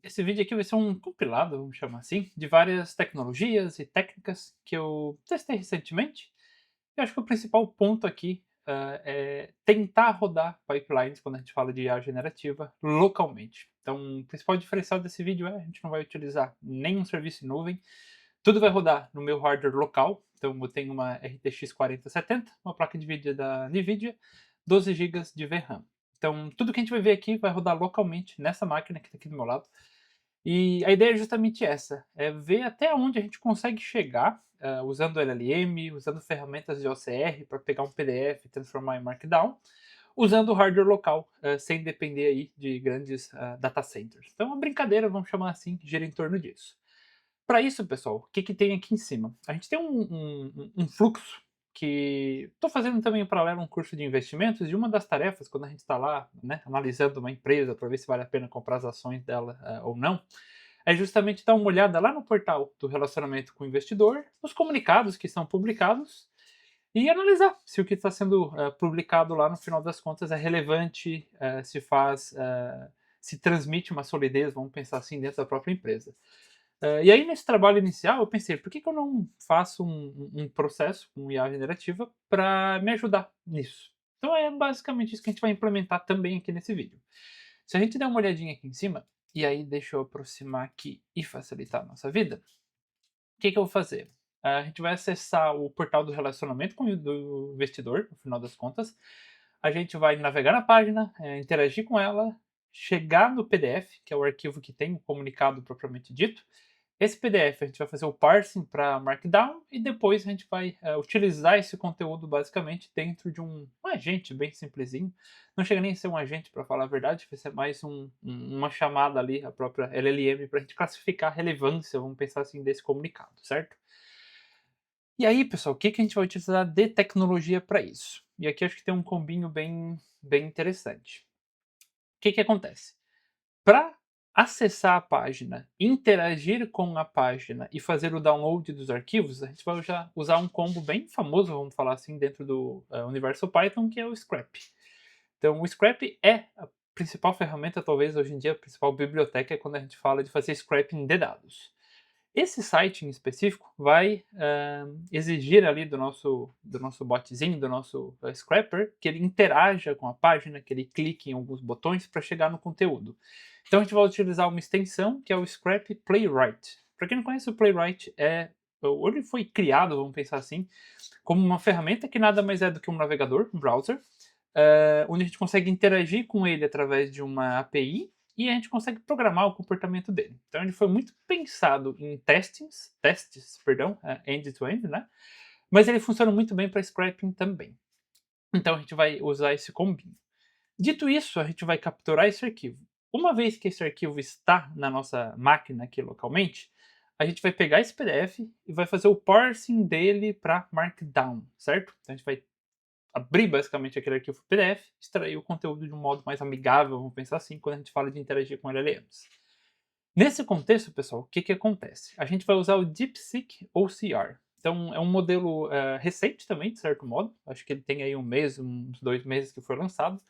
Esse vídeo aqui vai ser um compilado, vamos chamar assim, de várias tecnologias e técnicas que eu testei recentemente. Eu acho que o principal ponto aqui é tentar rodar pipelines quando a gente fala de IA generativa localmente. Então, o principal diferencial desse vídeo é a gente não vai utilizar nenhum serviço em nuvem, tudo vai rodar no meu hardware local. Então, eu tenho uma RTX 4070, uma placa de vídeo da NVIDIA, 12 GB de VRAM. Então, tudo que a gente vai ver aqui vai rodar localmente nessa máquina que está aqui do meu lado. E a ideia é justamente essa, é ver até onde a gente consegue chegar, usando LLM, usando ferramentas de OCR para pegar um PDF e transformar em Markdown, usando o hardware local, sem depender aí de grandes data centers. Então, a brincadeira, vamos chamar assim, gira em torno disso. Para isso, pessoal, o que, que tem aqui em cima? A gente tem um fluxo que estou fazendo também em paralelo um curso de investimentos, e uma das tarefas, quando a gente está lá, né, analisando uma empresa para ver se vale a pena comprar as ações dela ou não, é justamente dar uma olhada lá no portal do relacionamento com o investidor, nos comunicados que são publicados, e analisar se o que está sendo publicado lá no final das contas é relevante, se transmite uma solidez, vamos pensar assim, dentro da própria empresa. E aí, nesse trabalho inicial, eu pensei, por que, que eu não faço um processo com IA generativa para me ajudar nisso? Então é basicamente isso que a gente vai implementar também aqui nesse vídeo. Se a gente der uma olhadinha aqui em cima, e aí deixa eu aproximar aqui e facilitar a nossa vida, o que, que eu vou fazer? A gente vai acessar o portal do relacionamento com o do investidor, no final das contas. A gente vai navegar na página, interagir com ela, chegar no PDF, que é o arquivo que tem o comunicado propriamente dito. Esse PDF a gente vai fazer o parsing para Markdown e depois a gente vai utilizar esse conteúdo basicamente dentro de um agente bem simplesinho. Não chega nem a ser um agente, para falar a verdade, vai ser mais uma chamada ali, a própria LLM, para a gente classificar a relevância, vamos pensar assim, desse comunicado, certo? E aí, pessoal, o que, que a gente vai utilizar de tecnologia para isso? E aqui acho que tem um combinho bem interessante. O que, que acontece? Para acessar a página, interagir com a página e fazer o download dos arquivos, a gente vai usar um combo bem famoso, vamos falar assim, dentro do universo Python, que é o scrap. Então, o scrap é a principal ferramenta, talvez hoje em dia, a principal biblioteca quando a gente fala de fazer scrapping de dados. Esse site em específico vai exigir ali do nosso botzinho, do nosso scrapper, que ele interaja com a página, que ele clique em alguns botões para chegar no conteúdo. Então a gente vai utilizar uma extensão que é o Scrap Playwright. Para quem não conhece, o Playwright ele foi criado, vamos pensar assim, como uma ferramenta que nada mais é do que um navegador, um browser, onde a gente consegue interagir com ele através de uma API e a gente consegue programar o comportamento dele. Então ele foi muito pensado em testes, perdão, end-to-end, né? Mas ele funciona muito bem para scraping também. Então a gente vai usar esse combinho. Dito isso, a gente vai capturar esse arquivo. Uma vez que esse arquivo está na nossa máquina aqui localmente, a gente vai pegar esse PDF e vai fazer o parsing dele para Markdown, certo? Então a gente vai abrir basicamente aquele arquivo PDF, extrair o conteúdo de um modo mais amigável, vamos pensar assim, quando a gente fala de interagir com LLMs. Nesse contexto, pessoal, o que, que acontece? A gente vai usar o DeepSeek OCR. Então, é um modelo recente também, de certo modo. Acho que ele tem aí um mês, uns 2 meses que foi lançado.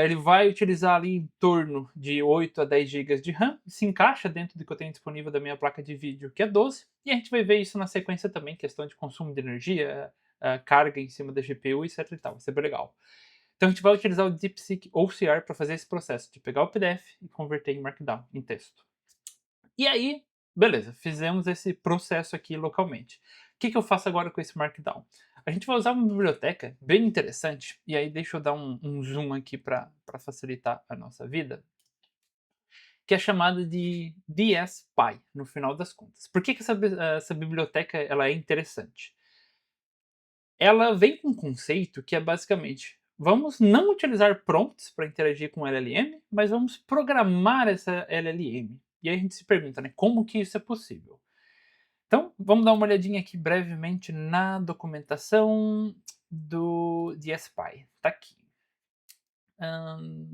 Ele vai utilizar ali em torno de 8 a 10 GB de RAM, se encaixa dentro do que eu tenho disponível da minha placa de vídeo, que é 12, e a gente vai ver isso na sequência também, questão de consumo de energia, carga em cima da GPU, etc e tal, vai ser bem legal. Então a gente vai utilizar o DeepSeek OCR para fazer esse processo de pegar o PDF e converter em Markdown, em texto. E aí, beleza, fizemos esse processo aqui localmente. O que, que eu faço agora com esse Markdown? A gente vai usar uma biblioteca bem interessante, e aí deixa eu dar um zoom aqui para facilitar a nossa vida, que é chamada de DSPy, no final das contas. Por que, que essa biblioteca ela é interessante? Ela vem com um conceito que é basicamente: vamos não utilizar prompts para interagir com o LLM, mas vamos programar essa LLM. E aí a gente se pergunta, né, como que isso é possível? Então, vamos dar uma olhadinha aqui brevemente na documentação do DSPy. Tá aqui.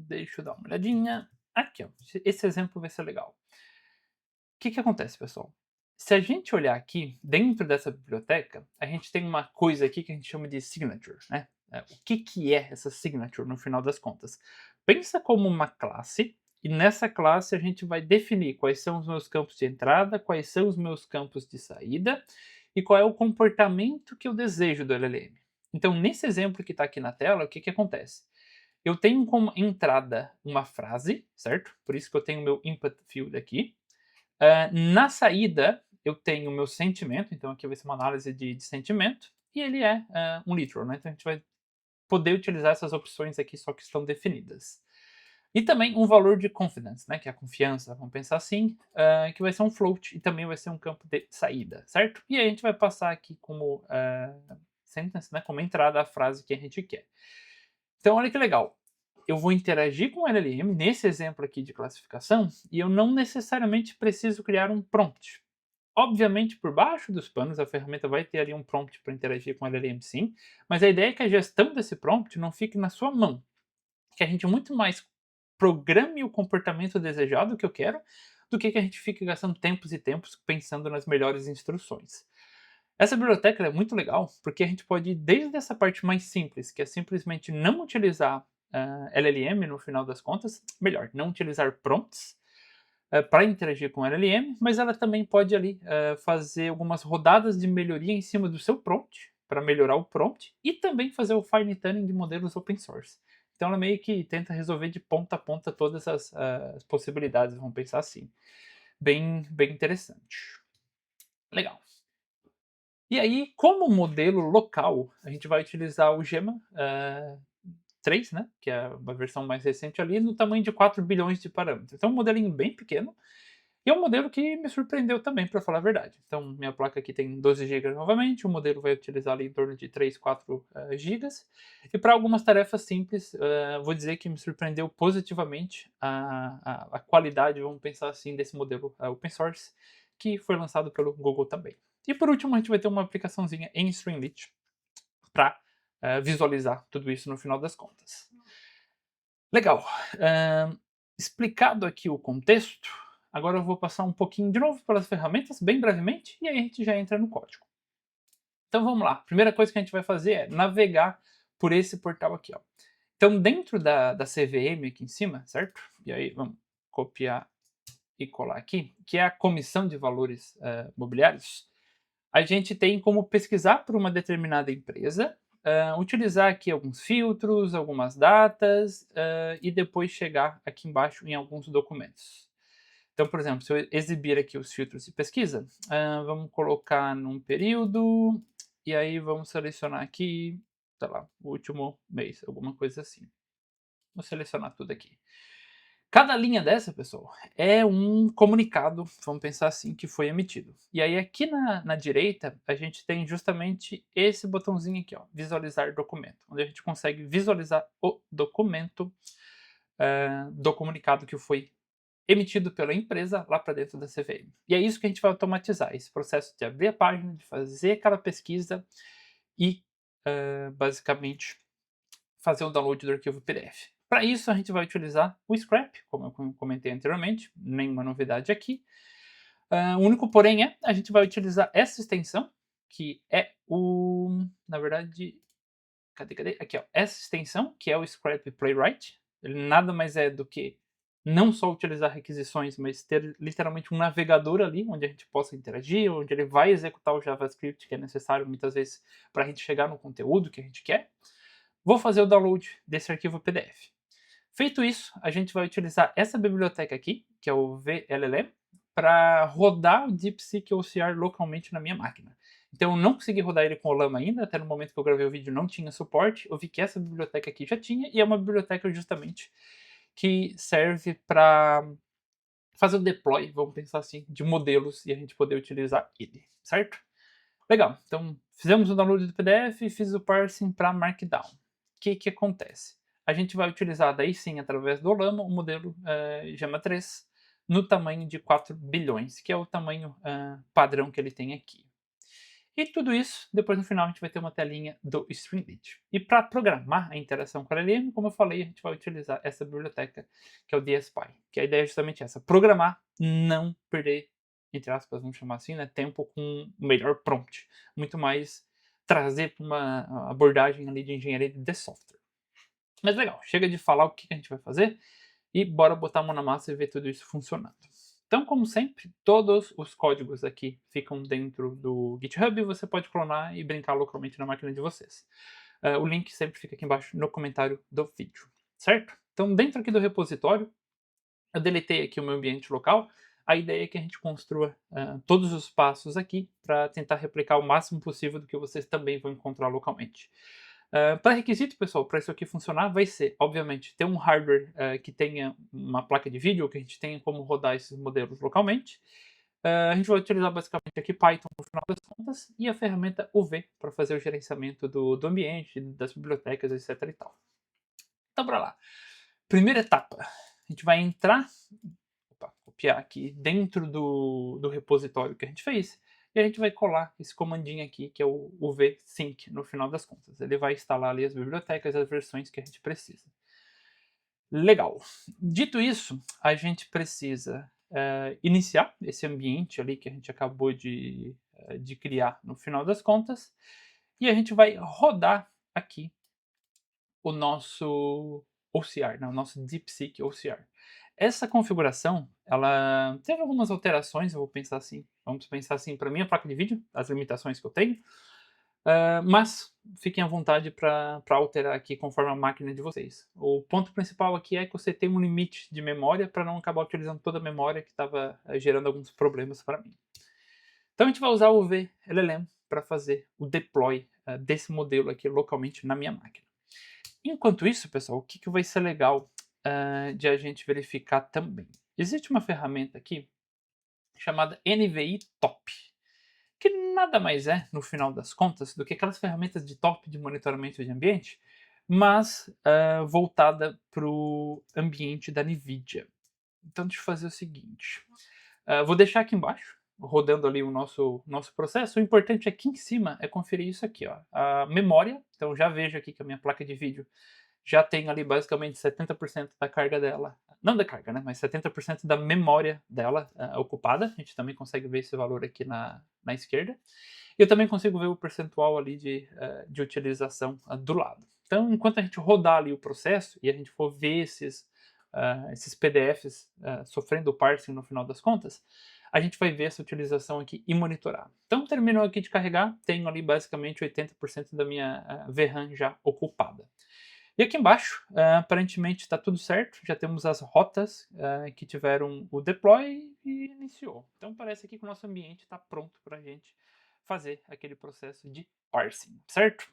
Deixa eu dar uma olhadinha. Aqui, ó. Esse exemplo vai ser legal. O que que acontece, pessoal? Se a gente olhar aqui, dentro dessa biblioteca, a gente tem uma coisa aqui que a gente chama de signature, O que que é essa signature, no final das contas? Pensa como uma classe E nessa classe a gente vai definir quais são os meus campos de entrada, quais são os meus campos de saída e qual é o comportamento que eu desejo do LLM. Então, nesse exemplo que está aqui na tela, o que, que acontece? Eu tenho como entrada uma frase, certo? Por isso que eu tenho o meu input field aqui. Na saída, eu tenho o meu sentimento, então aqui vai ser uma análise de sentimento, e ele é um literal, né? Então a gente vai poder utilizar essas opções aqui só que estão definidas. E também um valor de confidence, né, que é a confiança, vamos pensar assim, que vai ser um float e também vai ser um campo de saída, certo? E aí a gente vai passar aqui como sentence, né, como entrada a frase que a gente quer. Então olha que legal, eu vou interagir com o LLM nesse exemplo aqui de classificação e eu não necessariamente preciso criar um prompt. Obviamente, por baixo dos panos, a ferramenta vai ter ali um prompt para interagir com o LLM sim, mas a ideia é que a gestão desse prompt não fique na sua mão, que a gente muito mais programe o comportamento desejado que eu quero, do que a gente fique gastando tempos e tempos pensando nas melhores instruções. Essa biblioteca é muito legal, porque a gente pode ir desde essa parte mais simples, que é simplesmente não utilizar LLM no final das contas, melhor, não utilizar prompts, para interagir com o LLM, mas ela também pode ali fazer algumas rodadas de melhoria em cima do seu prompt, para melhorar o prompt, e também fazer o fine tuning de modelos open source. Então ela meio que tenta resolver de ponta a ponta todas as possibilidades, vamos pensar assim. Bem interessante. Legal. E aí, como modelo local, a gente vai utilizar o Gemma 3, né, que é a versão mais recente ali, no tamanho de 4 bilhões de parâmetros. Então, um modelinho bem pequeno, e é um modelo que me surpreendeu também, para falar a verdade. Então, minha placa aqui tem 12 GB novamente, o modelo vai utilizar ali em torno de 3, 4 GB. E para algumas tarefas simples, vou dizer que me surpreendeu positivamente a qualidade, vamos pensar assim, desse modelo open source, que foi lançado pelo Google também. E por último, a gente vai ter uma aplicaçãozinha em Streamlit para visualizar tudo isso no final das contas. Legal. Explicado aqui o contexto, agora eu vou passar um pouquinho de novo pelas ferramentas, bem brevemente, e aí a gente já entra no código. Então vamos lá. Primeira coisa que a gente vai fazer é navegar por esse portal aqui. Ó. Então dentro da CVM aqui em cima, certo? E aí vamos copiar e colar aqui, que é a Comissão de Valores Mobiliários, a gente tem como pesquisar por uma determinada empresa, utilizar aqui alguns filtros, algumas datas e depois chegar aqui embaixo em alguns documentos. Então, por exemplo, se eu exibir aqui os filtros de pesquisa, vamos colocar num período e aí vamos selecionar aqui, sei lá, o último mês, alguma coisa assim. Vou selecionar tudo aqui. Cada linha dessa, pessoal, é um comunicado, vamos pensar assim, que foi emitido. E aí aqui na direita, a gente tem justamente esse botãozinho aqui, ó, visualizar documento, onde a gente consegue visualizar o documento do comunicado que foi emitido pela empresa lá para dentro da CVM. E é isso que a gente vai automatizar, esse processo de abrir a página, de fazer aquela pesquisa e, basicamente, fazer o download do arquivo PDF. Para isso, a gente vai utilizar o Scrap, como eu comentei anteriormente, nenhuma novidade aqui. O único porém é, a gente vai utilizar essa extensão, que é na verdade, cadê? Aqui, ó, essa extensão, que é o Scrap Playwright. Ele nada mais é do que não só utilizar requisições, mas ter literalmente um navegador ali, onde a gente possa interagir, onde ele vai executar o JavaScript que é necessário muitas vezes para a gente chegar no conteúdo que a gente quer. Vou fazer o download desse arquivo PDF. Feito isso, a gente vai utilizar essa biblioteca aqui, que é o VLLM, para rodar o DeepSeek OCR localmente na minha máquina. Então eu não consegui rodar ele com o Llama ainda, até no momento que eu gravei o vídeo não tinha suporte, eu vi que essa biblioteca aqui já tinha, e é uma biblioteca justamente que serve para fazer o deploy, vamos pensar assim, de modelos e a gente poder utilizar ele, certo? Legal, então fizemos o download do PDF e fiz o parsing para Markdown. O que acontece? A gente vai utilizar daí sim, através do Llama, o modelo Gemma 3 no tamanho de 4 bilhões, que é o tamanho padrão que ele tem aqui. E tudo isso, depois no final a gente vai ter uma telinha do Streamlit. E para programar a interação com a LLM, como eu falei, a gente vai utilizar essa biblioteca, que é o DSPy. Que a ideia é justamente essa, programar, não perder, entre aspas, vamos chamar assim, né, tempo com o melhor prompt. Muito mais trazer para uma abordagem ali de engenharia de software. Mas legal, chega de falar o que a gente vai fazer e bora botar a mão na massa e ver tudo isso funcionando. Então, como sempre, todos os códigos aqui ficam dentro do GitHub, você pode clonar e brincar localmente na máquina de vocês. O link sempre fica aqui embaixo no comentário do vídeo, certo? Então, dentro aqui do repositório, eu deletei aqui o meu ambiente local. A ideia é que a gente construa todos os passos aqui para tentar replicar o máximo possível do que vocês também vão encontrar localmente. Para requisito, pessoal, para isso aqui funcionar, vai ser, obviamente, ter um hardware que tenha uma placa de vídeo, que a gente tenha como rodar esses modelos localmente. A gente vai utilizar basicamente aqui Python no final das contas e a ferramenta UV para fazer o gerenciamento do ambiente, das bibliotecas, etc. e tal. Então, para lá. Primeira etapa, a gente vai entrar, copiar aqui dentro do repositório que a gente fez, e a gente vai colar esse comandinho aqui, que é o vsync, no final das contas. Ele vai instalar ali as bibliotecas e as versões que a gente precisa. Legal. Dito isso, a gente precisa iniciar esse ambiente ali que a gente acabou de criar no final das contas, e a gente vai rodar aqui o nosso OCR, né, o nosso DeepSeek OCR. Essa configuração, ela teve algumas alterações, eu vou pensar assim, vamos pensar assim para minha placa de vídeo, as limitações que eu tenho, mas fiquem à vontade para alterar aqui conforme a máquina de vocês. O ponto principal aqui é que você tem um limite de memória para não acabar utilizando toda a memória que estava gerando alguns problemas para mim. Então a gente vai usar o VLLM para fazer o deploy desse modelo aqui localmente na minha máquina. Enquanto isso, pessoal, o que vai ser legal de a gente verificar também? Existe uma ferramenta aqui chamada NVI Top, que nada mais é, no final das contas, do que aquelas ferramentas de top de monitoramento de ambiente, mas voltada para o ambiente da NVIDIA. Então, deixa eu fazer o seguinte. Vou deixar aqui embaixo, rodando ali o nosso processo. O importante aqui em cima é conferir isso aqui, ó, a memória. Então, já vejo aqui que a minha placa de vídeo já tem ali basicamente 70% da carga dela, não da carga, né, mas 70% da memória dela ocupada. A gente também consegue ver esse valor aqui na esquerda. E eu também consigo ver o percentual ali de utilização do lado. Então, enquanto a gente rodar ali o processo e a gente for ver esses PDFs sofrendo o parsing no final das contas, a gente vai ver essa utilização aqui e monitorar. Então, terminou aqui de carregar, tenho ali basicamente 80% da minha VRAM já ocupada. E aqui embaixo, aparentemente está tudo certo, já temos as rotas que tiveram o deploy e iniciou. Então parece aqui que o nosso ambiente está pronto para a gente fazer aquele processo de parsing, certo?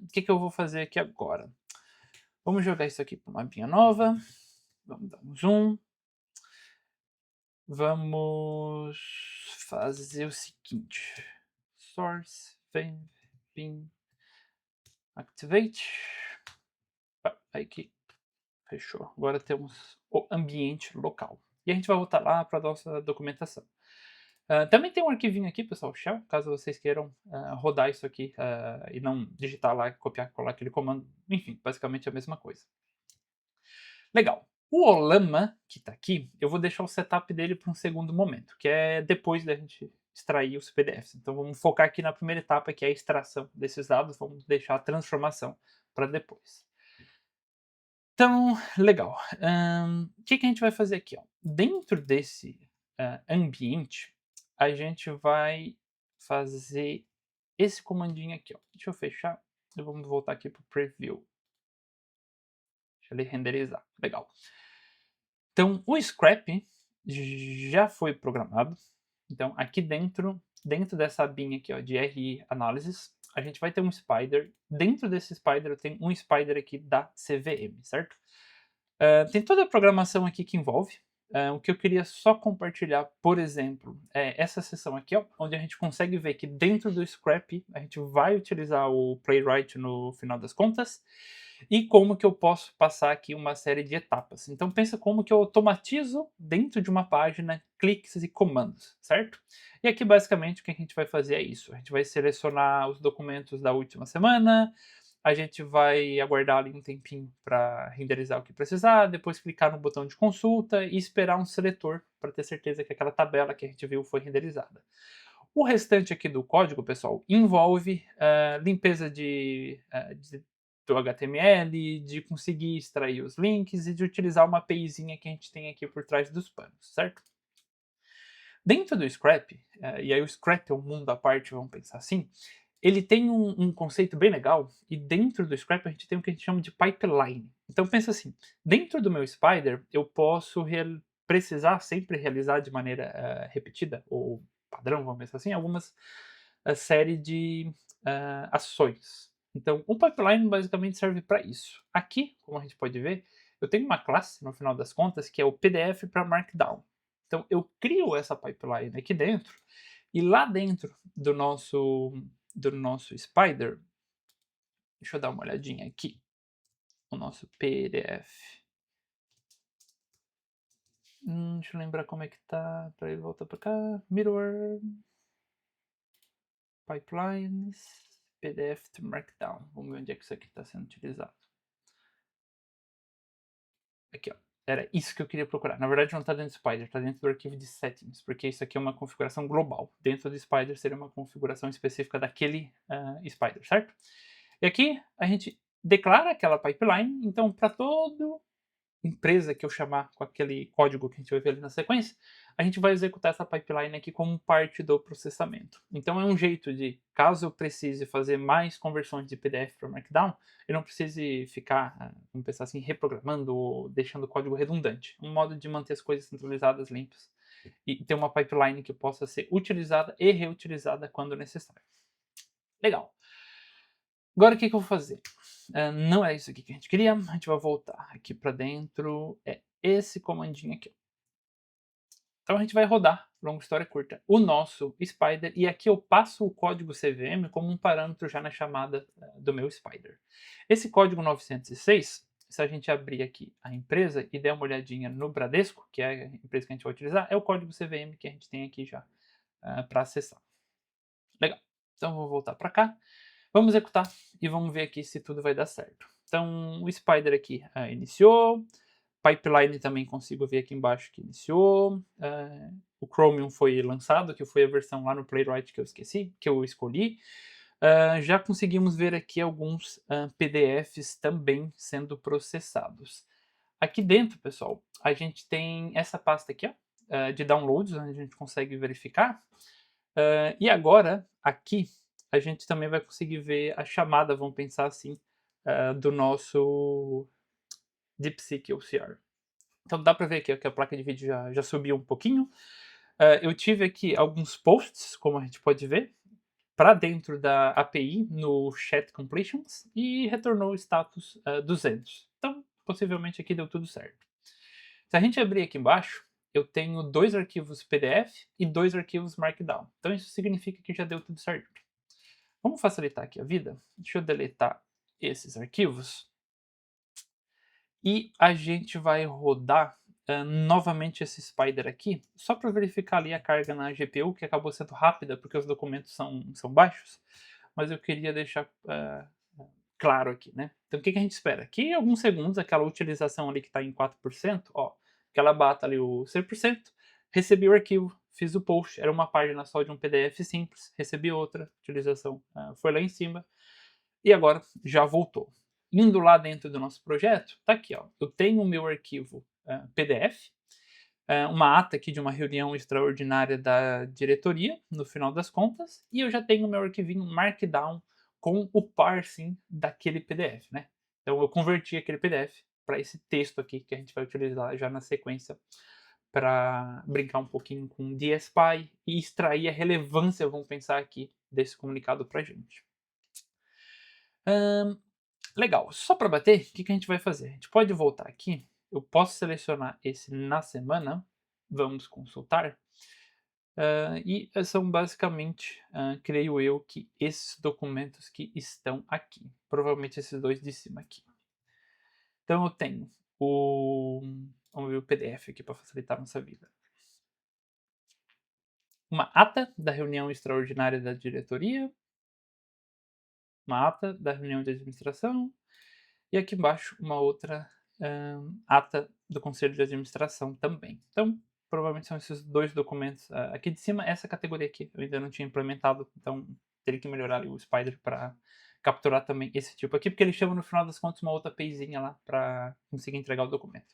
O que eu vou fazer aqui agora? Vamos jogar isso aqui para uma mapinha nova, vamos dar um zoom. Vamos fazer o seguinte, source, bin, activate. Aí que fechou. Agora temos o ambiente local. E a gente vai voltar lá para a nossa documentação. Também tem um arquivinho aqui, pessoal, shell, caso vocês queiram rodar isso aqui e não digitar lá, copiar, colar aquele comando. Enfim, basicamente a mesma coisa. Legal. O Olama, que está aqui, eu vou deixar o setup dele para um segundo momento, que é depois da gente extrair os PDFs. Então vamos focar aqui na primeira etapa, que é a extração desses dados. Vamos deixar a transformação para depois. Então, legal. O que a gente vai fazer aqui? Ó? Dentro desse ambiente, a gente vai fazer esse comandinho aqui. Ó. Deixa eu fechar e vamos voltar aqui para o preview. Deixa ele renderizar. Legal. Então, o scrap já foi programado. Então, aqui dentro dessa abinha aqui, ó, de RI Analysis, a gente vai ter um spider. Dentro desse spider, eu tenho um spider aqui da CVM, certo? Tem toda a programação aqui que envolve. O que eu queria só compartilhar, por exemplo, é essa seção aqui, ó, onde a gente consegue ver que dentro do scrap a gente vai utilizar o playwright no final das contas e como que eu posso passar aqui uma série de etapas. Então pensa como que eu automatizo dentro de uma página cliques e comandos, certo? E aqui basicamente o que a gente vai fazer é isso. A gente vai selecionar os documentos da última semana, a gente vai aguardar ali um tempinho para renderizar o que precisar, depois clicar no botão de consulta e esperar um seletor para ter certeza que aquela tabela que a gente viu foi renderizada. O restante aqui do código, pessoal, envolve limpeza de do HTML, de conseguir extrair os links e de utilizar uma APIzinha que a gente tem aqui por trás dos panos, certo? Dentro do Scrap, e aí o Scrap é um mundo à parte, vamos pensar assim, ele tem um conceito bem legal, e dentro do Scrap a gente tem o que a gente chama de pipeline. Então pensa assim, dentro do meu Spider eu posso precisar sempre realizar de maneira repetida, ou padrão, vamos pensar assim, algumas série de ações. Então o pipeline basicamente serve para isso. Aqui, como a gente pode ver, eu tenho uma classe, no final das contas, que é o PDF para Markdown. Então eu crio essa pipeline aqui dentro, e lá dentro do nosso Spider, deixa eu dar uma olhadinha aqui, o nosso PDF. Deixa eu lembrar como é que tá, para ele voltar para cá, middleware, pipelines, PDF to Markdown. Vamos ver onde é que isso aqui está sendo utilizado. Aqui, ó. Era isso que eu queria procurar. Na verdade não está dentro do Spider, está dentro do arquivo de settings, porque isso aqui é uma configuração global. Dentro do Spider seria uma configuração específica daquele Spider, certo? E aqui a gente declara aquela pipeline, então para todo empresa que eu chamar com aquele código que a gente vai ver ali na sequência, a gente vai executar essa pipeline aqui como parte do processamento. Então é um jeito de, caso eu precise fazer mais conversões de PDF para Markdown, eu não precise ficar, vamos pensar assim, reprogramando ou deixando o código redundante. Um modo de manter as coisas centralizadas, limpas, e ter uma pipeline que possa ser utilizada e reutilizada quando necessário. Legal. Agora o que eu vou fazer? Não é isso aqui que a gente queria, a gente vai voltar aqui para dentro, é esse comandinho aqui. Então a gente vai rodar, longa história curta, o nosso Spider, e aqui eu passo o código CVM como um parâmetro já na chamada do meu Spider. Esse código 906, se a gente abrir aqui a empresa e der uma olhadinha no Bradesco, que é a empresa que a gente vai utilizar, é o código CVM que a gente tem aqui já para acessar. Legal, então vou voltar para cá. Vamos executar e vamos ver aqui se tudo vai dar certo. Então o Spider aqui iniciou, Pipeline também consigo ver aqui embaixo que iniciou, o Chromium foi lançado, que foi a versão lá no Playwright que eu esqueci, que eu escolhi. Já conseguimos ver aqui alguns PDFs também sendo processados. Aqui dentro, pessoal, a gente tem essa pasta aqui, ó, de downloads, onde a gente consegue verificar. E agora, aqui, a gente também vai conseguir ver a chamada, vamos pensar assim, do nosso DeepSeek OCR. Então dá para ver aqui que a placa de vídeo já subiu um pouquinho. Eu tive aqui alguns posts, como a gente pode ver, para dentro da API no chat completions e retornou o status 200. Então, possivelmente aqui deu tudo certo. Se a gente abrir aqui embaixo, eu tenho 2 arquivos PDF e 2 arquivos Markdown. Então isso significa que já deu tudo certo. Vamos facilitar aqui a vida? Deixa eu deletar esses arquivos. E a gente vai rodar novamente esse Spider aqui, só para verificar ali a carga na GPU, que acabou sendo rápida, porque os documentos são baixos. Mas eu queria deixar claro aqui, né? Então o que a gente espera? Que em alguns segundos, aquela utilização ali que está em 4%, ó, que ela bata ali o 100%, recebi o arquivo, fiz o post, era uma página só de um PDF simples, recebi outra, utilização foi lá em cima, e agora já voltou. Indo lá dentro do nosso projeto, tá aqui, ó, eu tenho o meu arquivo PDF, uma ata aqui de uma reunião extraordinária da diretoria, no final das contas, e eu já tenho o meu arquivinho Markdown com o parsing daquele PDF, né? Então eu converti aquele PDF para esse texto aqui que a gente vai utilizar já na sequência para brincar um pouquinho com DSPy e extrair a relevância, vamos pensar aqui, desse comunicado para a gente. Legal, só para bater, o que a gente vai fazer? A gente pode voltar aqui, eu posso selecionar esse na semana, vamos consultar, e são basicamente, creio eu, que esses documentos que estão aqui, provavelmente esses dois de cima aqui. Então eu tenho vamos ver o PDF aqui para facilitar a nossa vida. Uma ata da reunião extraordinária da diretoria, uma ata da reunião de administração, e aqui embaixo uma outra ata do conselho de administração também. Então, provavelmente são esses dois documentos. Aqui de cima, essa categoria aqui, eu ainda não tinha implementado, então teria que melhorar ali o Spider para capturar também esse tipo aqui, porque ele chama no final das contas uma outra APIzinha lá para conseguir entregar o documento.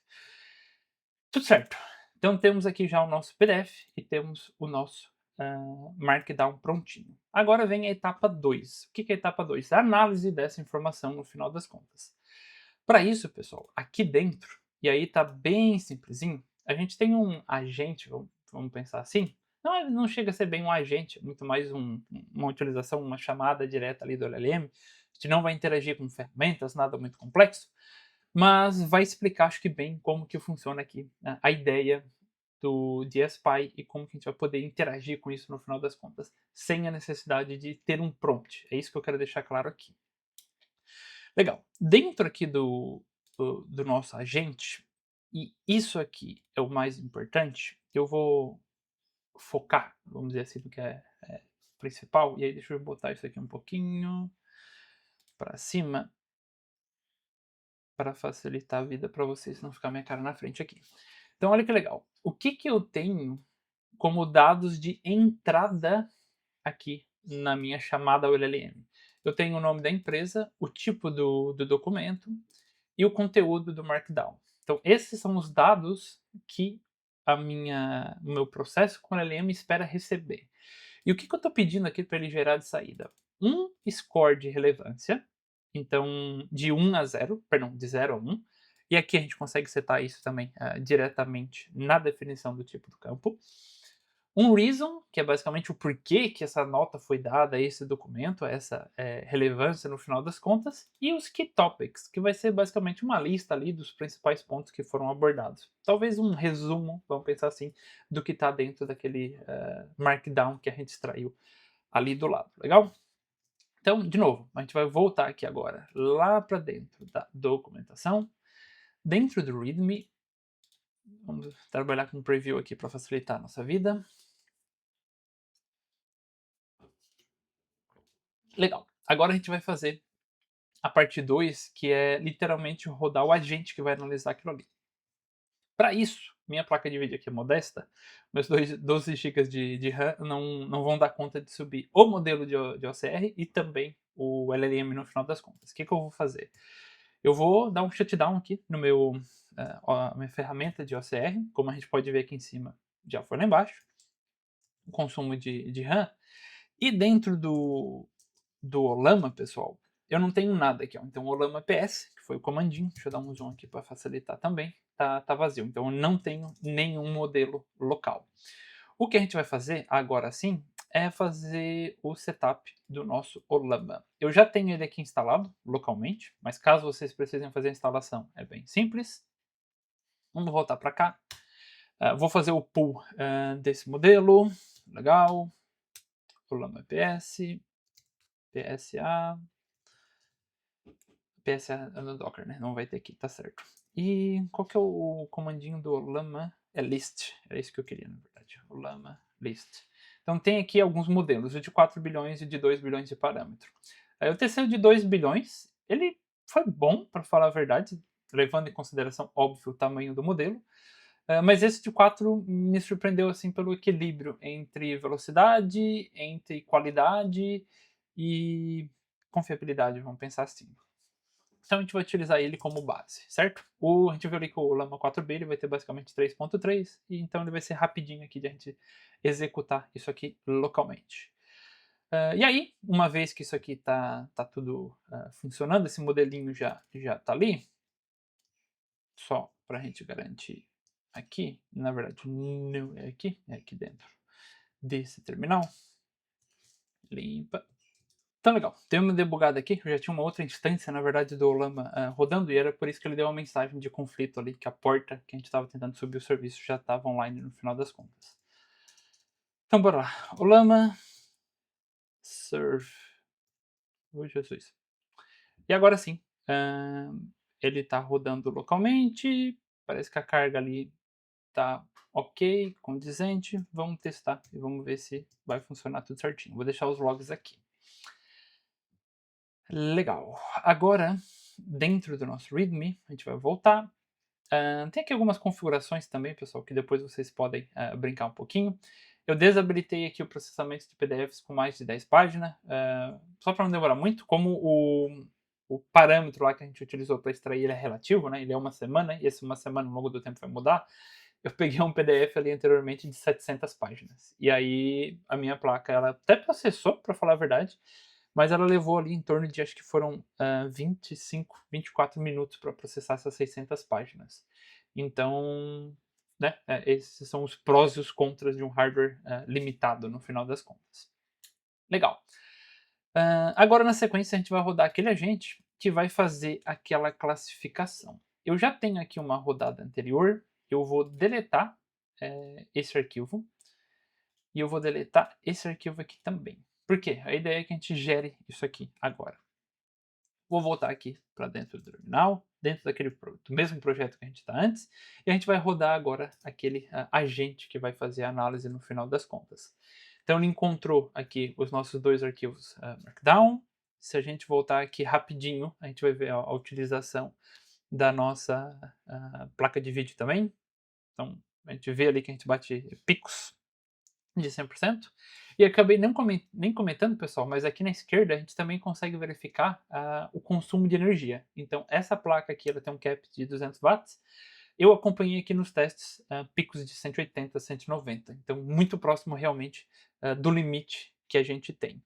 Tudo certo. Então temos aqui já o nosso PDF e temos o nosso Markdown prontinho. Agora vem a etapa 2. O que é a etapa 2? A análise dessa informação no final das contas. Para isso, pessoal, aqui dentro, e aí tá bem simplesinho, a gente tem um agente, vamos pensar assim. Não chega a ser bem um agente, é muito mais uma utilização, uma chamada direta ali do LLM. A gente não vai interagir com ferramentas, nada muito complexo, mas vai explicar, acho que bem, como que funciona aqui, né, a ideia de SPy e como que a gente vai poder interagir com isso no final das contas, sem a necessidade de ter um prompt. É isso que eu quero deixar claro aqui. Legal. Dentro aqui do nosso agente, e isso aqui é o mais importante, eu vou focar, vamos dizer assim, no que é principal. E aí deixa eu botar isso aqui um pouquinho para cima, para facilitar a vida para vocês, não ficar minha cara na frente aqui. Então olha que legal. O que eu tenho como dados de entrada aqui na minha chamada ao LLM? Eu tenho o nome da empresa, o tipo do documento e o conteúdo do Markdown. Então esses são os dados que o meu processo com o LLM espera receber. E o que eu estou pedindo aqui para ele gerar de saída? Um score de relevância, então de 1 a 0, perdão, de 0 a 1. E aqui a gente consegue setar isso também diretamente na definição do tipo do campo. Um reason, que é basicamente o porquê que essa nota foi dada a esse documento, a essa relevância no final das contas. E os key topics, que vai ser basicamente uma lista ali dos principais pontos que foram abordados. Talvez um resumo, vamos pensar assim, do que está dentro daquele markdown que a gente extraiu ali do lado. Legal? Então, de novo, a gente vai voltar aqui agora, lá para dentro da documentação. Dentro do README, vamos trabalhar com um preview aqui para facilitar a nossa vida. Legal. Agora a gente vai fazer a parte 2, que é literalmente rodar o agente que vai analisar aquilo ali. Para isso, minha placa de vídeo aqui é modesta, meus 12 GB de RAM não vão dar conta de subir o modelo de OCR e também o LLM no final das contas. O que eu vou fazer? Eu vou dar um shutdown aqui no minha ferramenta de OCR, como a gente pode ver aqui em cima, já foi lá embaixo, o consumo de RAM. E dentro do Olama, pessoal, eu não tenho nada aqui, ó. Então o Olama PS, que foi o comandinho, deixa eu dar um zoom aqui para facilitar também, tá vazio. Então eu não tenho nenhum modelo local. O que a gente vai fazer agora sim é fazer o setup do nosso Olama. Eu já tenho ele aqui instalado localmente, mas caso vocês precisem fazer a instalação, é bem simples. Vamos voltar para cá. Vou fazer o pull desse modelo. Legal. Olama PS. PSA. PSA no Docker, né? Não vai ter aqui, tá certo. E qual que é o comandinho do Olama? É list. Era isso que eu queria, na verdade. Olama list. Então tem aqui alguns modelos, o de 4 bilhões e de 2 bilhões de parâmetro. O terceiro de 2 bilhões, ele foi bom, para falar a verdade, levando em consideração, óbvio, o tamanho do modelo. Mas esse de 4 me surpreendeu assim pelo equilíbrio entre velocidade, entre qualidade e confiabilidade, vamos pensar assim. Então a gente vai utilizar ele como base, certo? A gente viu ali que o Llama 4b ele vai ter basicamente 3.3, e então ele vai ser rapidinho aqui de a gente executar isso aqui localmente. E aí, uma vez que isso aqui está tudo funcionando, esse modelinho já está ali, só para a gente garantir aqui, na verdade não é aqui dentro desse terminal, limpa. Então, legal. Tem uma debugada aqui, eu já tinha uma outra instância, na verdade, do Olama rodando, e era por isso que ele deu uma mensagem de conflito ali, que a porta que a gente estava tentando subir o serviço já estava online no final das contas. Então, bora lá. Olama serve. Oh, Jesus. E agora sim, ele está rodando localmente, parece que a carga ali está ok, condizente. Vamos testar e vamos ver se vai funcionar tudo certinho. Vou deixar os logs aqui. Legal. Agora, dentro do nosso README, a gente vai voltar. Tem aqui algumas configurações também, pessoal, que depois vocês podem brincar um pouquinho. Eu desabilitei aqui o processamento de PDFs com mais de 10 páginas, só para não demorar muito, como o parâmetro lá que a gente utilizou para extrair ele é relativo, né? Ele é uma semana, e esse uma semana ao longo do tempo vai mudar. Eu peguei um PDF ali anteriormente de 700 páginas. E aí a minha placa, ela até processou, para falar a verdade, mas ela levou ali em torno de, acho que foram 25, 24 minutos para processar essas 600 páginas. Então, né, esses são os prós e os contras de um hardware limitado, no final das contas. Legal. Agora, na sequência, a gente vai rodar aquele agente que vai fazer aquela classificação. Eu já tenho aqui uma rodada anterior, eu vou deletar esse arquivo e eu vou deletar esse arquivo aqui também. Por quê? A ideia é que a gente gere isso aqui agora. Vou voltar aqui para dentro do terminal, dentro do mesmo projeto que a gente está antes, e a gente vai rodar agora aquele agente que vai fazer a análise no final das contas. Então ele encontrou aqui os nossos dois arquivos Markdown. Se a gente voltar aqui rapidinho, a gente vai ver a utilização da nossa placa de vídeo também. Então a gente vê ali que a gente bate picos de 100%. E acabei nem comentando, pessoal, mas aqui na esquerda a gente também consegue verificar o consumo de energia. Então, essa placa aqui ela tem um cap de 200 watts. Eu acompanhei aqui nos testes picos de 180, 190. Então, muito próximo realmente do limite que a gente tem.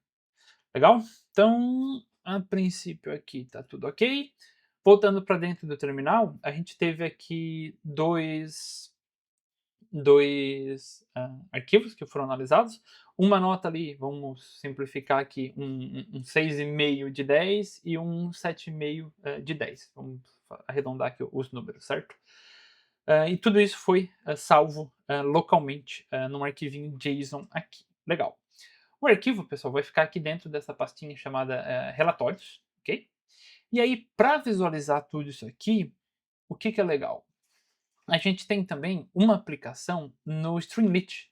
Legal? Então, a princípio aqui está tudo ok. Voltando para dentro do terminal, a gente teve aqui dois arquivos que foram analisados. Uma nota ali, vamos simplificar aqui, um 6,5 de 10 e um 7,5 de 10. Vamos arredondar aqui os números, certo? E tudo isso foi salvo localmente num arquivinho JSON aqui. Legal. O arquivo, pessoal, vai ficar aqui dentro dessa pastinha chamada relatórios, ok? E aí, para visualizar tudo isso aqui, o que é legal? A gente tem também uma aplicação no Streamlit,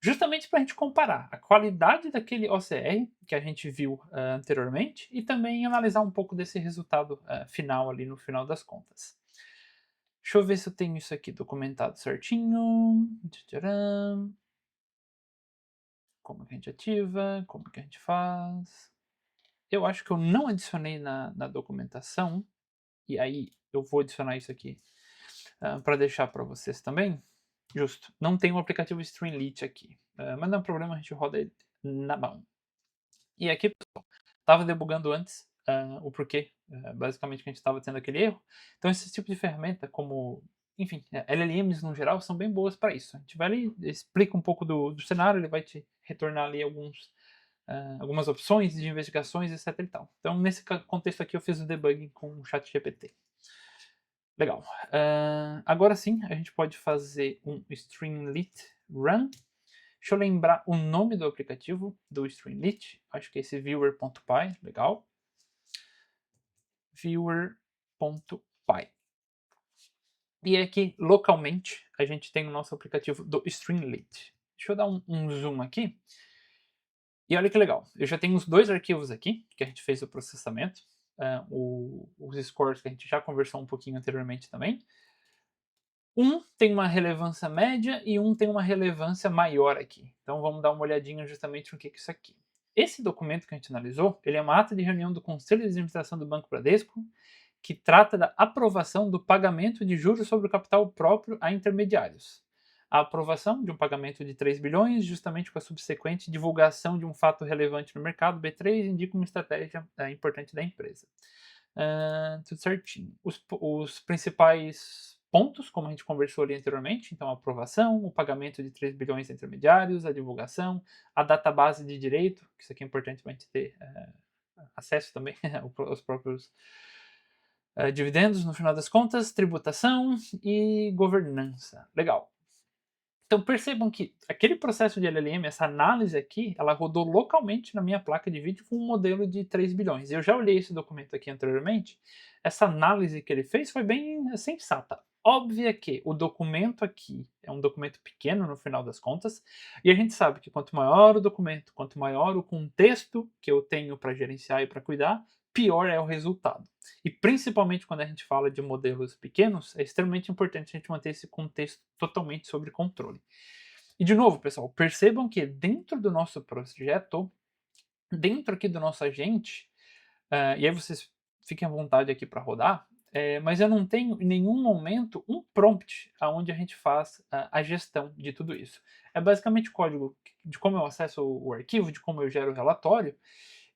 justamente para a gente comparar a qualidade daquele OCR que a gente viu anteriormente e também analisar um pouco desse resultado final ali no final das contas. Deixa eu ver se eu tenho isso aqui documentado certinho. Tcharam. Como que a gente ativa? Como que a gente faz? Eu acho que eu não adicionei na documentação, e aí eu vou adicionar isso aqui para deixar para vocês também. Justo. Não tem o aplicativo Streamlit aqui, mas não é um problema, a gente roda ele na mão. E aqui, pessoal, estava debugando antes o porquê, basicamente, que a gente estava tendo aquele erro. Então, esse tipo de ferramenta, como, enfim, LLMs no geral, são bem boas para isso. A gente vai ali, explica um pouco do cenário, ele vai te retornar ali algumas opções de investigações, etc. E tal. Então, nesse contexto aqui, eu fiz o debugging com o ChatGPT. Legal. Agora sim, a gente pode fazer um Streamlit Run. Deixa eu lembrar o nome do aplicativo do Streamlit. Acho que é esse viewer.py. Legal. Viewer.py. E aqui, localmente, a gente tem o nosso aplicativo do Streamlit. Deixa eu dar um zoom aqui. E olha que legal. Eu já tenho os dois arquivos aqui, que a gente fez o processamento. Os scores que a gente já conversou um pouquinho anteriormente também. Um tem uma relevância média e um tem uma relevância maior aqui. Então vamos dar uma olhadinha justamente no que é isso aqui. Esse documento que a gente analisou, ele é uma ata de reunião do Conselho de Administração do Banco Bradesco, que trata da aprovação do pagamento de juros sobre o capital próprio a intermediários. A aprovação de um pagamento de 3 bilhões, justamente com a subsequente divulgação de um fato relevante no mercado, B3, indica uma estratégia importante da empresa. Tudo certinho. Os principais pontos, como a gente conversou ali anteriormente, então a aprovação, o pagamento de 3 bilhões intermediários, a divulgação, a database de direito, que isso aqui é importante para a gente ter acesso também aos próprios dividendos, no final das contas, tributação e governança. Legal. Então percebam que aquele processo de LLM, essa análise aqui, ela rodou localmente na minha placa de vídeo com um modelo de 3 bilhões. Eu já olhei esse documento aqui anteriormente. Essa análise que ele fez foi bem sensata. Óbvio que o documento aqui é um documento pequeno no final das contas, e a gente sabe que quanto maior o documento, quanto maior o contexto que eu tenho para gerenciar e para cuidar, pior é o resultado. E principalmente quando a gente fala de modelos pequenos, é extremamente importante a gente manter esse contexto totalmente sob controle. E de novo, pessoal, percebam que dentro do nosso projeto, dentro aqui do nosso agente, e aí vocês fiquem à vontade aqui para rodar, mas eu não tenho em nenhum momento um prompt aonde a gente faz a gestão de tudo isso. É basicamente o código de como eu acesso o arquivo, de como eu gero o relatório,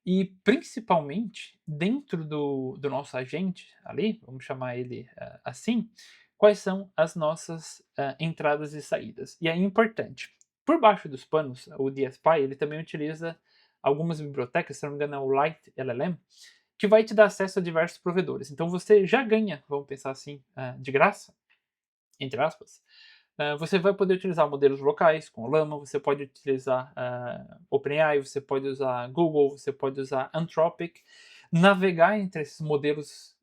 e principalmente dentro do nosso agente ali, vamos chamar ele assim, quais são as nossas entradas e saídas. E é importante, por baixo dos panos, o DSPy ele também utiliza algumas bibliotecas, se não me engano é o Lite LLM, que vai te dar acesso a diversos provedores. Então você já ganha, vamos pensar assim, de graça, entre aspas. Você vai poder utilizar modelos locais com o Llama, você pode utilizar OpenAI, você pode usar Google, você pode usar Anthropic. Navegar entre esses modelos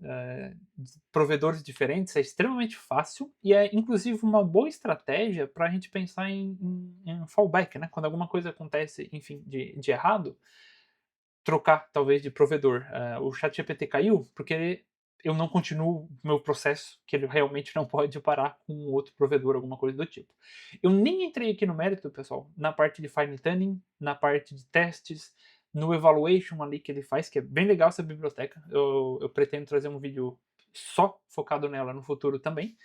provedores diferentes é extremamente fácil e é inclusive uma boa estratégia para a gente pensar em fallback, né? Quando alguma coisa acontece, enfim, de errado, trocar talvez de provedor. O ChatGPT caiu porque eu não continuo o meu processo, que ele realmente não pode parar com outro provedor, alguma coisa do tipo. Eu nem entrei aqui no mérito, pessoal, na parte de fine tuning, na parte de testes, no evaluation ali que ele faz, que é bem legal essa biblioteca. Eu pretendo trazer um vídeo só focado nela no futuro também.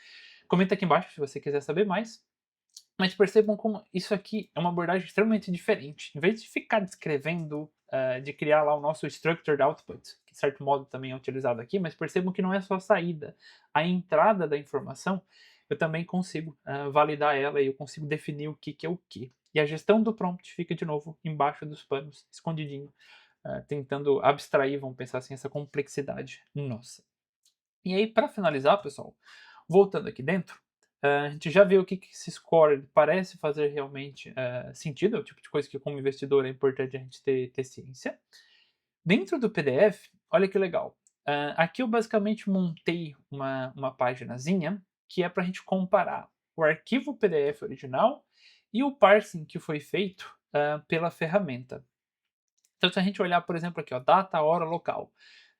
Comenta aqui embaixo se você quiser saber mais. Mas percebam como isso aqui é uma abordagem extremamente diferente. Em vez de ficar descrevendo, de criar lá o nosso structured output, que de certo modo também é utilizado aqui, mas percebam que não é só a saída. A entrada da informação, eu também consigo validar ela e eu consigo definir o que é o que. E a gestão do prompt fica de novo embaixo dos panos, escondidinho, tentando abstrair, vamos pensar assim, essa complexidade nossa. E aí, para finalizar, pessoal, voltando aqui dentro, a gente já viu o que esse score parece fazer realmente sentido, é o tipo de coisa que, como investidor, é importante a gente ter ciência. Dentro do PDF, olha que legal. Aqui eu basicamente montei uma paginazinha que é para a gente comparar o arquivo PDF original e o parsing que foi feito pela ferramenta. Então, se a gente olhar, por exemplo, aqui, ó, data, hora, local.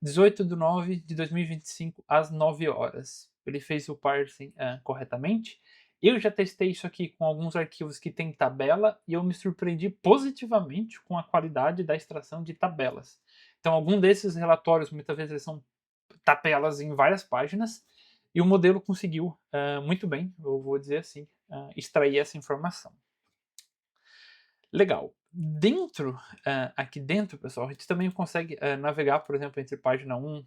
18/9/2025, às 9 horas. Ele fez o parsing corretamente. Eu já testei isso aqui com alguns arquivos que tem tabela e eu me surpreendi positivamente com a qualidade da extração de tabelas. Então, algum desses relatórios, muitas vezes, eles são tabelas em várias páginas e o modelo conseguiu muito bem, eu vou dizer assim, extrair essa informação. Legal. Dentro, aqui dentro, pessoal, a gente também consegue navegar, por exemplo, entre página 1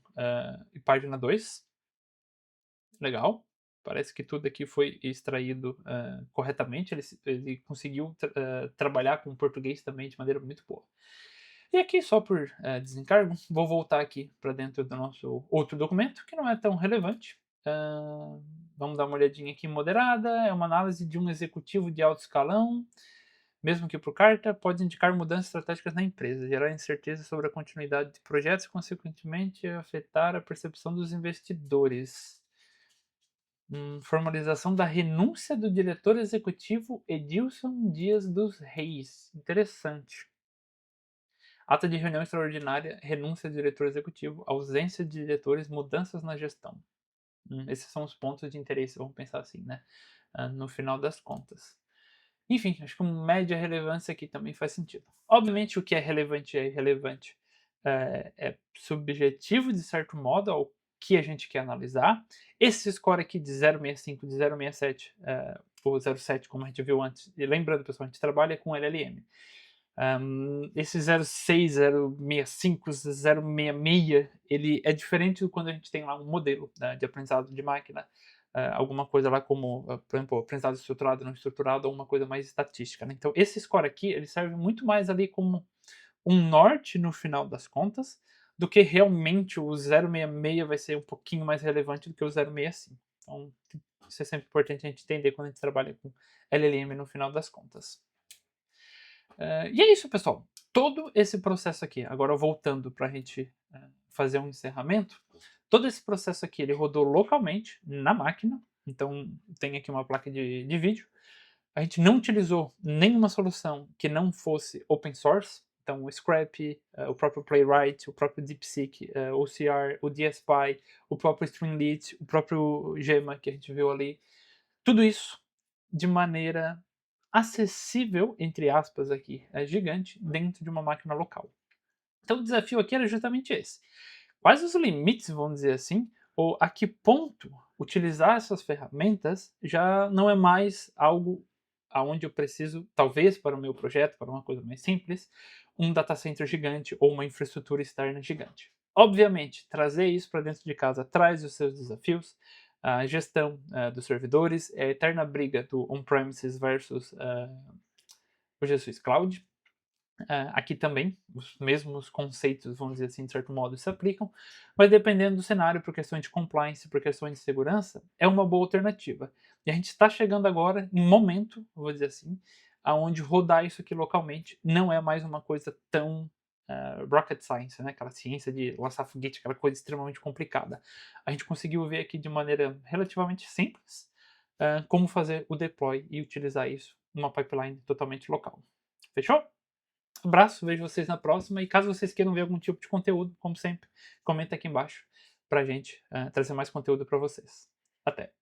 e página 2. Legal. Parece que tudo aqui foi extraído corretamente. Ele conseguiu trabalhar com o português também de maneira muito boa. E aqui, só por desencargo, vou voltar aqui para dentro do nosso outro documento, que não é tão relevante. Vamos dar uma olhadinha aqui moderada. É uma análise de um executivo de alto escalão, mesmo que por carta, pode indicar mudanças estratégicas na empresa, gerar incerteza sobre a continuidade de projetos e, consequentemente, afetar a percepção dos investidores. Formalização da renúncia do diretor executivo Edilson Dias dos Reis. Interessante. Ata de reunião extraordinária, renúncia do diretor executivo, ausência de diretores, mudanças na gestão. Esses são os pontos de interesse, vamos pensar assim, né? No final das contas. Enfim, acho que uma média relevância aqui também faz sentido. Obviamente, o que é relevante é irrelevante. É subjetivo, de certo modo, ao que a gente quer analisar. Esse score aqui de 0,65, de 0,67, ou 0,7, como a gente viu antes. E lembrando, pessoal, a gente trabalha com LLM. Esse 0,6, 0,65, 0,66, ele é diferente do quando a gente tem lá um modelo, né, de aprendizado de máquina, alguma coisa lá como, por exemplo, aprendizado estruturado, não estruturado, ou uma coisa mais estatística, né? Então, esse score aqui, ele serve muito mais ali como um norte no final das contas, do que realmente o 0,66 vai ser um pouquinho mais relevante do que o 0,65. Então, isso é sempre importante a gente entender quando a gente trabalha com LLM no final das contas. E é isso, pessoal. Todo esse processo aqui, agora voltando para a gente fazer um encerramento, todo esse processo aqui ele rodou localmente na máquina, então tem aqui uma placa de vídeo. A gente não utilizou nenhuma solução que não fosse open source, então o Scrap, o próprio Playwright, o próprio DeepSeek, o OCR, o DSPy, o próprio Streamlit, o próprio Gemma que a gente viu ali, tudo isso de maneira acessível, entre aspas aqui, gigante, dentro de uma máquina local. Então o desafio aqui era justamente esse. Quais os limites, vamos dizer assim, ou a que ponto utilizar essas ferramentas já não é mais algo aonde eu preciso, talvez para o meu projeto, para uma coisa mais simples, um data center gigante ou uma infraestrutura externa gigante. Obviamente, trazer isso para dentro de casa traz os seus desafios. A gestão dos servidores, a eterna briga do on-premises versus o G Suite Cloud. Aqui também, os mesmos conceitos, vamos dizer assim, de certo modo, se aplicam, mas dependendo do cenário, por questões de compliance, por questões de segurança, é uma boa alternativa. E a gente está chegando agora em um momento, vou dizer assim, aonde rodar isso aqui localmente não é mais uma coisa tão rocket science, né? Aquela ciência de lançar foguete, aquela coisa extremamente complicada. A gente conseguiu ver aqui de maneira relativamente simples como fazer o deploy e utilizar isso numa pipeline totalmente local. Fechou? Abraço, vejo vocês na próxima. E caso vocês queiram ver algum tipo de conteúdo, como sempre, comenta aqui embaixo pra gente trazer mais conteúdo para vocês. Até!